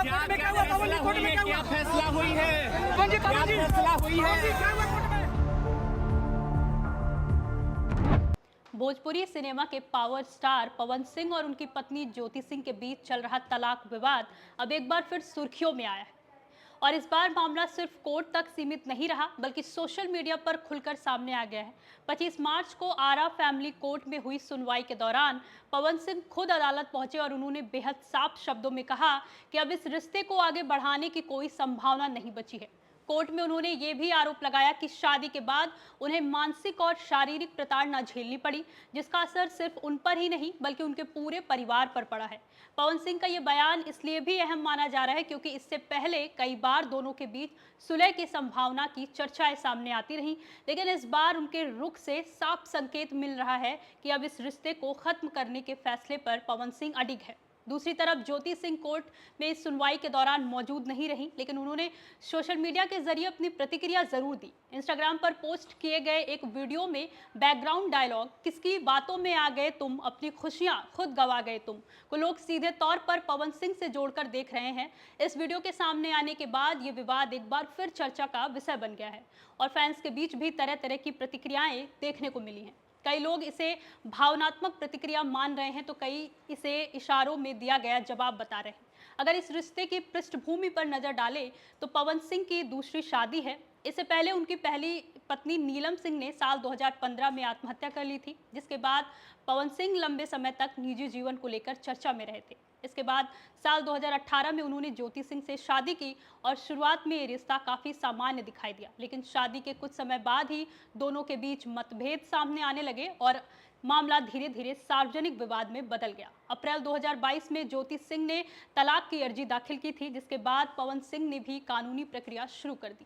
क्या फैसला हुई है? क्या फैसला हुई है? भोजपुरी सिनेमा के पावर स्टार पवन सिंह और उनकी पत्नी ज्योति सिंह के बीच चल रहा तलाक विवाद अब एक बार फिर सुर्खियों में आया है। और इस बार मामला सिर्फ कोर्ट तक सीमित नहीं रहा बल्कि सोशल मीडिया पर खुलकर सामने आ गया है। 25 मार्च को आरा फैमिली कोर्ट में हुई सुनवाई के दौरान पवन सिंह खुद अदालत पहुंचे और उन्होंने बेहद साफ शब्दों में कहा कि अब इस रिश्ते को आगे बढ़ाने की कोई संभावना नहीं बची है। कोर्ट में उन्होंने ये भी आरोप लगाया कि शादी के बाद उन्हें मानसिक और शारीरिक प्रताड़ना झेलनी पड़ी, जिसका असर सिर्फ उन पर ही नहीं बल्कि उनके पूरे परिवार पर पड़ा है। पवन सिंह का ये बयान इसलिए भी अहम माना जा रहा है क्योंकि इससे पहले कई बार दोनों के बीच सुलह की संभावना की चर्चाएं सामने आती रहीं, लेकिन इस बार उनके रुख से साफ संकेत मिल रहा है कि अब इस रिश्ते को खत्म करने के फैसले पर पवन सिंह अडिग है। दूसरी तरफ ज्योति सिंह कोर्ट में इस सुनवाई के दौरान मौजूद नहीं रही, लेकिन उन्होंने सोशल मीडिया के जरिए अपनी प्रतिक्रिया जरूर दी। इंस्टाग्राम पर पोस्ट किए गए एक वीडियो में बैकग्राउंड डायलॉग किसकी बातों में आ गए तुम, अपनी खुशियां खुद गवा गए तुम को लोग सीधे तौर पर पवन सिंह से जोड़कर देख रहे हैं। इस वीडियो के सामने आने के बाद ये विवाद एक बार फिर चर्चा का विषय बन गया है और फैंस के बीच भी तरह तरह की प्रतिक्रियाएं देखने को मिली हैं। कई लोग इसे भावनात्मक प्रतिक्रिया मान रहे हैं तो कई इसे इशारों में दिया गया जवाब बता रहे हैं। अगर इस रिश्ते की पृष्ठभूमि पर नजर डालें तो पवन सिंह की दूसरी शादी है। इससे पहले उनकी पहली पत्नी नीलम सिंह ने साल 2015 में आत्महत्या कर ली थी, जिसके बाद पवन सिंह लंबे समय तक निजी जीवन को लेकर चर्चा में रहे थे। इसके बाद साल 2018 में उन्होंने ज्योति सिंह से शादी की और शुरुआत में ये रिश्ता काफ़ी सामान्य दिखाई दिया, लेकिन शादी के कुछ समय बाद ही दोनों के बीच मतभेद सामने आने लगे और मामला धीरे धीरे सार्वजनिक विवाद में बदल गया। अप्रैल 2022 में ज्योति सिंह ने तलाक की अर्जी दाखिल की थी, जिसके बाद पवन सिंह ने भी कानूनी प्रक्रिया शुरू कर दी।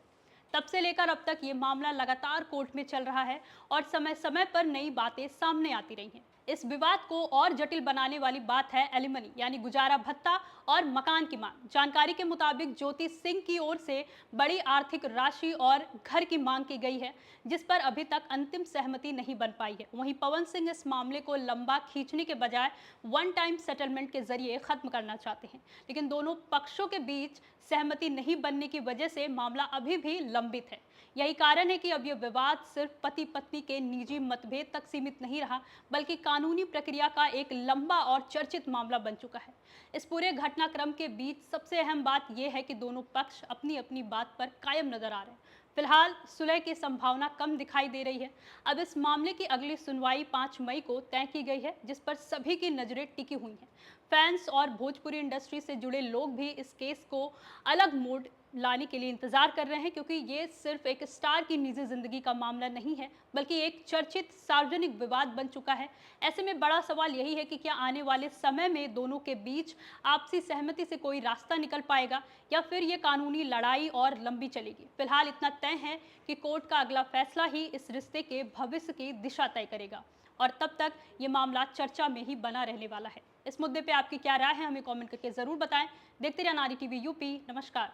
तब से लेकर अब तक ये मामला लगातार कोर्ट में चल रहा है और समय समय पर नई बातें सामने आती रही हैं। इस विवाद को और जटिल बनाने वाली बात है एलिमनी यानी गुजारा भत्ता और मकान की मांग। जानकारी के मुताबिक ज्योति सिंह की ओर से बड़ी आर्थिक राशि और घर की मांग की गई है, जिस पर अभी तक अंतिम सहमति नहीं बन पाई है। वहीं पवन सिंह इस मामले को लंबा खींचने के बजाय वन टाइम सेटलमेंट के जरिए खत्म करना चाहते हैं, लेकिन दोनों पक्षों के बीच सहमति नहीं बनने की वजह से मामला अभी भी लंबित है। यही कारण है कि अब यह विवाद सिर्फ पति पत्नी के निजी मतभेद तक सीमित नहीं रहा बल्कि कानूनी प्रक्रिया का एक लंबा और चर्चित मामला बन चुका है। इस पूरे घटनाक्रम के बीच सबसे अहम बात यह है कि दोनों पक्ष अपनी अपनी बात पर कायम नजर आ रहे हैं। फिलहाल सुलह की संभावना कम दिखाई दे रही है। अब इस मामले की अगली सुनवाई 5 मई को तय की गई है, जिस पर सभी की नजरें टिकी हुई हैं। फैंस और भोजपुरी इंडस्ट्री से जुड़े लोग भी इस केस को अलग मोड़ लाने के लिए इंतजार कर रहे हैं, क्योंकि ये सिर्फ एक स्टार की निजी जिंदगी का मामला नहीं है बल्कि एक चर्चित सार्वजनिक विवाद बन चुका है। ऐसे में बड़ा सवाल यही है कि क्या आने वाले समय में दोनों के बीच आपसी सहमति से कोई रास्ता निकल पाएगा या फिर ये कानूनी लड़ाई और लंबी चलेगी। फिलहाल इतना तय है कि कोर्ट का अगला फैसला ही इस रिश्ते के भविष्य की दिशा तय करेगा और तब तक ये मामला चर्चा में ही बना रहने वाला है। इस मुद्दे पे आपकी क्या राय है, हमें कमेंट करके जरूर बताएं। देखते रहिए नारी टीवी यूपी। नमस्कार।